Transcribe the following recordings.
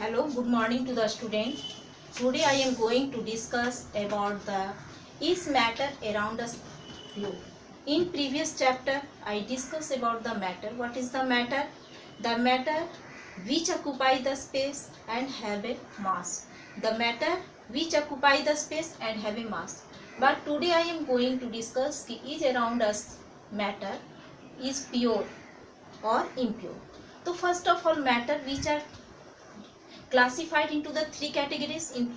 Hello, good morning to the student. Today I am going to discuss about the is matter around us globe. In previous chapter I discussed about the matter. What is the matter? The matter which occupy the space and have a mass. The matter which occupy the space and have a mass. But today I am going to discuss ki is around us matter is pure or impure. So first of all, matter which are classified into the three categories. In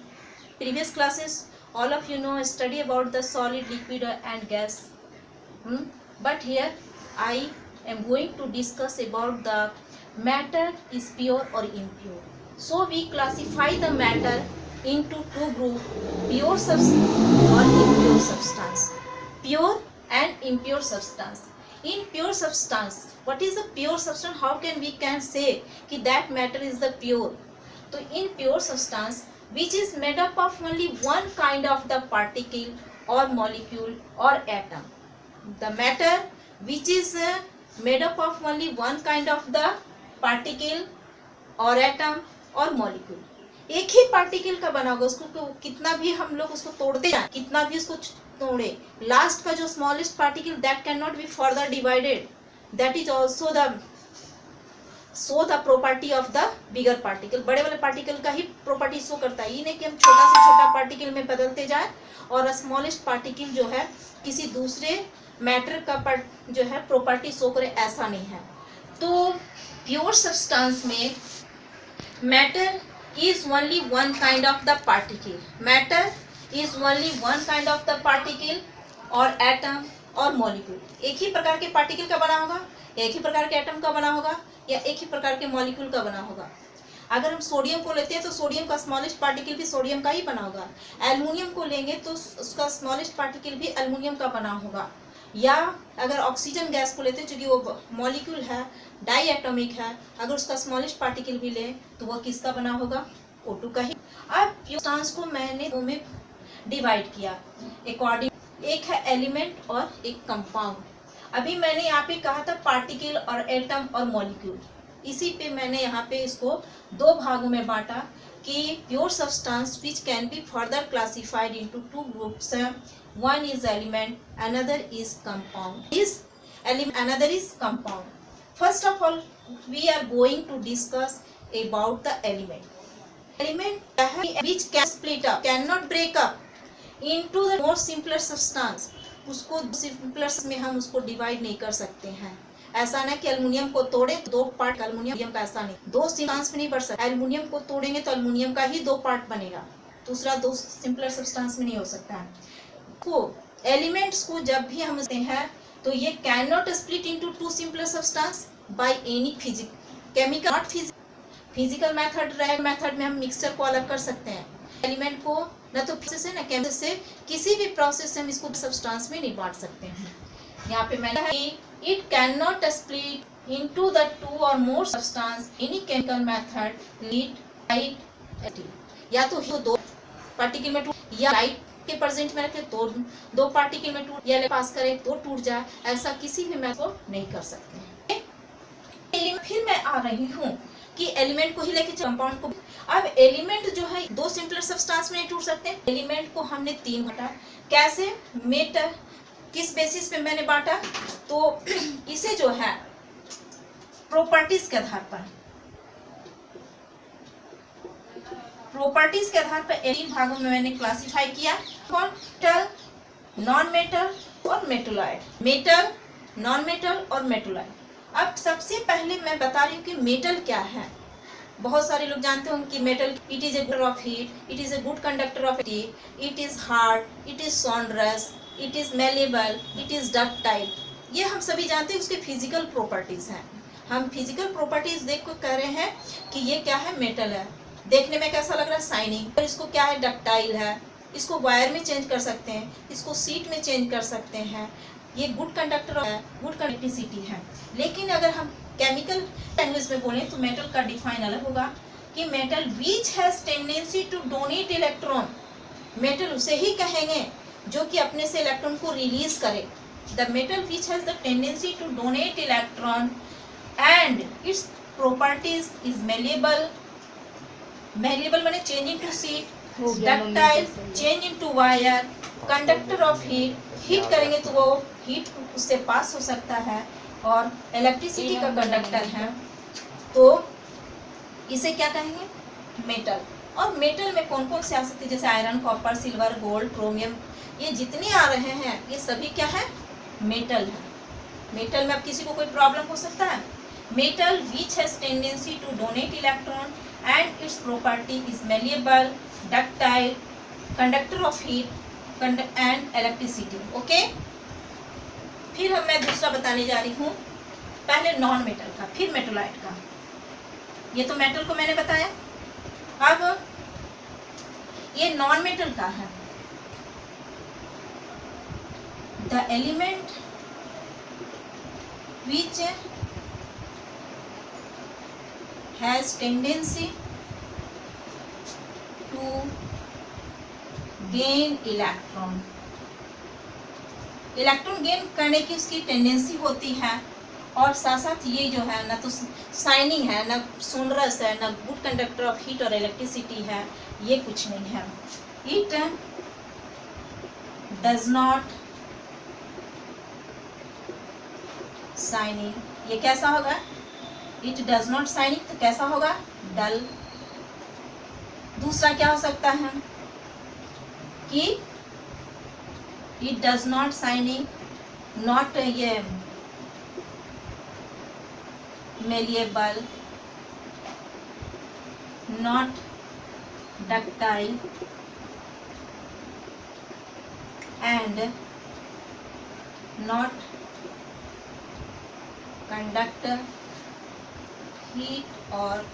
previous classes all of you know study about the solid, liquid and gas. But here I am going to discuss about the matter is pure or impure. So we classify the matter into two groups, pure substance or impure substance. Pure and impure substance. In pure substance, what is the pure substance? How can we say कि that matter is the pure? So in pure substance, which is made up of only one kind of the particle or molecule or atom. The matter which is made up of only one kind of the particle or atom और molecule, एक ही particle का बना होगा. उसको कितना भी हम लोग उसको तोड़ते जाए, कितना भी उसको तोड़े, लास्ट का जो smallest particle that can not be further divided. That is also the property of the bigger particle. बड़े वाले पार्टिकल का ही प्रॉपर्टी शो करता है. ये नहीं कि हम छोटा से छोटा पार्टिकल में बदलते जाए और स्मॉलेस्ट पार्टिकल जो है किसी दूसरे मैटर का जो है प्रॉपर्टी शो करे, ऐसा नहीं है. तो प्योर सब्सटेंस में matter is only one kind of the particle. Matter is only one kind of the particle और एटम और मॉलिक्यूल. एक ही प्रकार के पार्टिकल का बना होगा, एक ही प्रकार के एटम का बना होगा या एक ही प्रकार के मॉलिक्यूल का बना होगा. अगर हम सोडियम को लेते हैं तो सोडियम का स्मॉलेस्ट पार्टिकल भी सोडियम का ही बना होगा. एल्युमिनियम को लेंगे तो उसका स्मॉलेस्ट पार्टिकल भी एल्युमिनियम का बना होगा. या अगर ऑक्सीजन गैस को लेते हैं, चूंकि वो मॉलिक्यूल है, डाई एटॉमिक है, अगर उसका स्मॉलेस्ट पार्टिकल भी ले तो वह किसका बना होगा? O2 का ही. अब सब्सटेंस को मैंने दो में डिवाइड किया अकॉर्डिंग, एक है एलिमेंट और एक कंपाउंड. अभी मैंने यहाँ पे कहा था पार्टिकल और एटम और मॉलिक्यूल. इसी पे मैंने यहाँ पे इसको दो भागों में बांटा कि pure substance which can be further classified into two groups. One is element, another is compound. Another is compound. First of all, we are going to discuss about the element. Element which can split up, cannot break up into the more simpler substance. उसको simpler में हम उसको divide नहीं कर सकते हैं. ऐसा ना कि एल्युमिनियम को तोड़े तो दो पार्ट एल्युमिनियम का, ऐसा नहीं. दो सब्सटेंस में नहीं बढ़ सकता. एल्युमिनियम को तोड़ेंगे तो एल्युमिनियम का ही दो पार्ट बनेगा, दूसरा दो सिंपलर सब्सटेंस में नहीं हो सकता है. को एलिमेंट्स को जब भी हम लेते हैं तो ये can not split into two simpler substance by any chemical, not physical method. Red method में हम मिक्सचर को अलग कर सकते हैं. एलिमेंट को न तो प्रोसेस है न केमिकल से, किसी भी प्रोसेस से हम इसको सब्सटेंस में नहीं बांट सकते हैं. यहाँ पे मैंने है it can not split into the two और more substance any chemical method lead light. या तो दो पार्टिकल में टूट, या लाइट के प्रेजेंट में रखे तो दो पार्टिकल में टूट, या पास करे तो टूट जाए, ऐसा किसी भी मेथड को नहीं कर सकते हैं. फिर मैं आ रही हूँ कि एलिमेंट को ही लेके कंपाउंड को. अब एलिमेंट जो है दो सिंपलर सब्सटेंस में नहीं टूट सकते. एलिमेंट को हमने तीन बांटा. कैसे? मेटर. किस बेसिस पे मैंने बांटा? तो इसे जो है प्रॉपर्टीज के आधार पर, प्रॉपर्टीज के आधार पर तीन भागों में मैंने क्लासिफाई किया. मेटल, नॉन मेटल और मेटलॉइड. मेटल, नॉन मेटल और मेटलॉइड. अब सबसे पहले मैं बता रही हूँ कि मेटल क्या है. बहुत सारे लोग जानते होंगे कि metal it is a good of heat, it is a good conductor of heat, it is hard, it is sonorous, it is malleable, it is ductile. ये हम सभी जानते हैं उसके फिजिकल प्रॉपर्टीज हैं. हम फिजिकल प्रॉपर्टीज देख कर कह रहे हैं कि ये क्या है? मेटल है. देखने में कैसा लग रहा है? शाइनिंग. और इसको क्या है? डक्टाइल है. इसको वायर में चेंज कर सकते हैं, इसको सीट में चेंज कर सकते हैं. ये गुड कंडक्टर है, गुड कंडक्टिविटी है. लेकिन अगर हम केमिकल लैंग्वेज में बोलें तो मेटल का डिफाइन अलग होगा कि metal which has tendency to donate electron. Metal उसे ही कहेंगे जो कि अपने से इलेक्ट्रॉन को रिलीज करे. The metal which has the tendency to donate electron and its properties is malleable, malleable माने change into sheet, ductile change into wire, conductor of heat, heat करेंगे तो वो हीट उससे पास हो सकता है, और इलेक्ट्रिसिटी का कंडक्टर है, तो इसे क्या कहेंगे, मेटल। और मेटल में कौन कौन से आ सकते हैं, जैसे iron, copper, silver, gold, chromium, ये जितने आ रहे हैं ये सभी क्या है, मेटल है। मेटल में अब किसी को कोई प्रॉब्लम हो सकता है। Metal which has tendency to donate electron and its property is malleable, ductile, conductor of heat and electricity. Okay, फिर मैं दूसरा बताने जा रही हूँ, पहले नॉन मेटल का, फिर मेटोलाइट का। ये तो मेटल को मैंने बताया, अब ये नॉन मेटल का है। The element which has tendency to gain electron, electron gain करने की उसकी टेंडेंसी होती है, और साथ साथ ये जो है ना तो शाइनिंग है, ना सोनरस है, ना गुड कंडक्टर ऑफ हीट और इलेक्ट्रिसिटी है, ये कुछ नहीं है। इट डज नॉट शाइनिंग, ये कैसा होगा, इट डज नॉट शाइनिंग, तो कैसा होगा, डल। दूसरा क्या हो सकता है कि it does not shining, not ये malleable, not ductile and not conductor heat और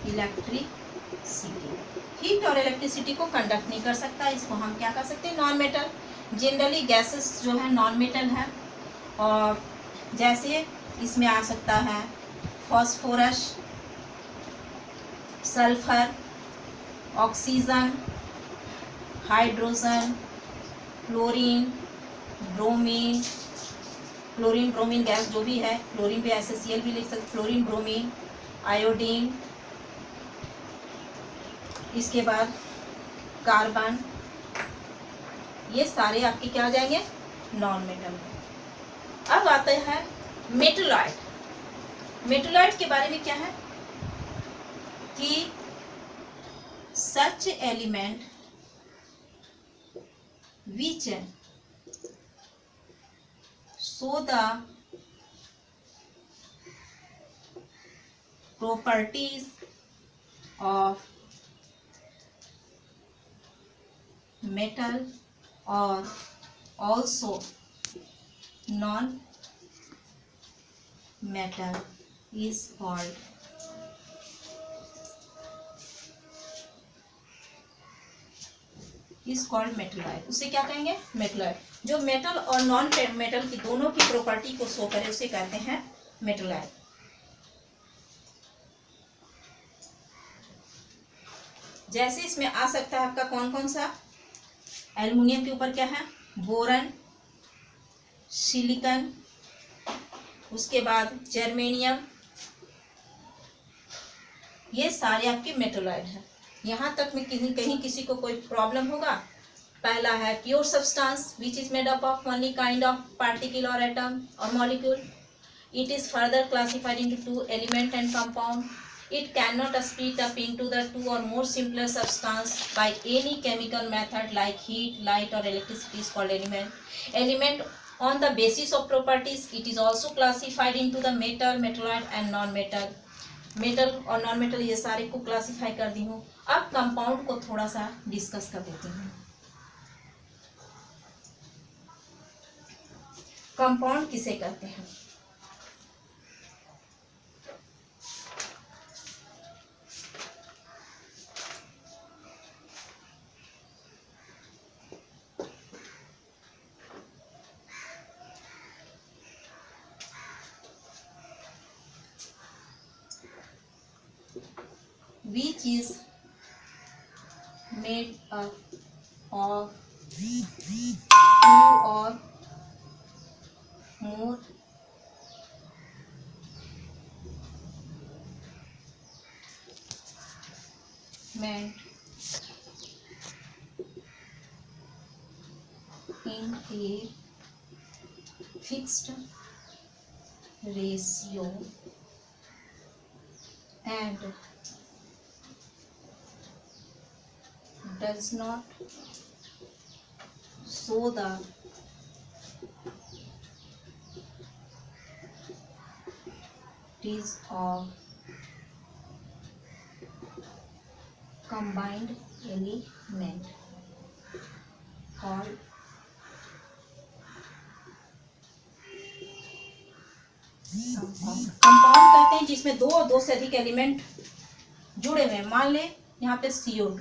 इलेक्ट्रिसिटी, हीट और इलेक्ट्रिसिटी को कंडक्ट नहीं कर सकता, इसको हम क्या कर सकते हैं, नॉन मेटल। जनरली गैसेस जो है नॉन मेटल है, और जैसे इसमें आ सकता है phosphorus, sulphur, oxygen, hydrogen, chlorine, bromine, chlorine bromine gas जो भी है, क्लोरीन पे SaCl भी लिख सकते, क्लोरीन ब्रोमीन, आयोडीन, इसके बाद कार्बन, ये सारे आपके क्या आ जाएंगे, नॉन मेटल में। अब आते हैं मेटोलाइट। मेटोलाइट के बारे में क्या है कि सच element which show the properties of metal or also non-metal is called मेटोलाइट। उसे क्या कहेंगे, मेटोलाइट। जो मेटल और नॉन मेटल की दोनों की प्रॉपर्टी को शो करे उसे कहते हैं मेटोलाइट। जैसे इसमें आ सकता है आपका कौन कौन सा, एल्युमिनियम के ऊपर क्या है, बोरन, सिलिकॉन, उसके बाद जर्मेनियम, ये सारे आपके मेटोलाइट हैं। यहाँ तक में कहीं किसी को कोई प्रॉब्लम होगा। पहला है pure substance which is made up of only kind of particle और एटम और molecule. It is further classified into two element and compound. It cannot split up into the two or more simpler substance by any chemical method like heat, light or electricity is called element. Element on the basis of properties, it is also classified into the metal, metalloid and non-metal. Metal और non metal ये सारे को classify कर दी हूँ। अब compound को थोड़ा सा डिस्कस कर देती हूँ। कंपाउंड किसे कहते हैं? Which is made up of two or more in a fixed ratio and does not show the is of combined element called compound कहते हैं जिसमें दो से अधिक एलिमेंट जुड़े हुए हैं। मान ले यहाँ पे CO2,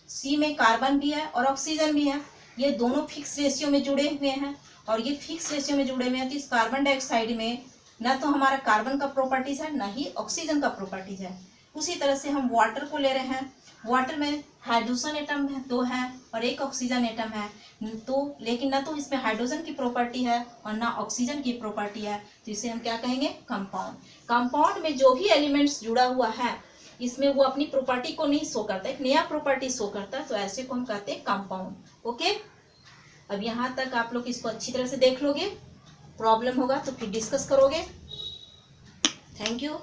सी में कार्बन भी है और ऑक्सीजन भी है, ये दोनों फिक्स रेशियो में जुड़े हुए हैं और ये फिक्स रेशियो में जुड़े हुए हैं। तो इस कार्बन डाइऑक्साइड में ना तो हमारा कार्बन का प्रॉपर्टीज है ना ही ऑक्सीजन का प्रॉपर्टीज है। उसी तरह से हम वाटर को ले रहे हैं, वाटर में हाइड्रोजन एटम दो है और एक ऑक्सीजन एटम है, तो लेकिन ना तो इसमें हाइड्रोजन की प्रॉपर्टी है और ना ऑक्सीजन की प्रॉपर्टी है, तो इसे हम क्या कहेंगे? कंपाउंड। कंपाउंड में जो भी एलिमेंट्स जुड़ा हुआ है इसमें वो अपनी प्रॉपर्टी को नहीं शो करता, एक नया प्रॉपर्टी शो करता है, तो ऐसे को हम कहते हैं कंपाउंड। ओके, अब यहाँ तक आप लोग इसको अच्छी तरह से देख लोगे, प्रॉब्लम होगा तो फिर डिस्कस करोगे। Thank you.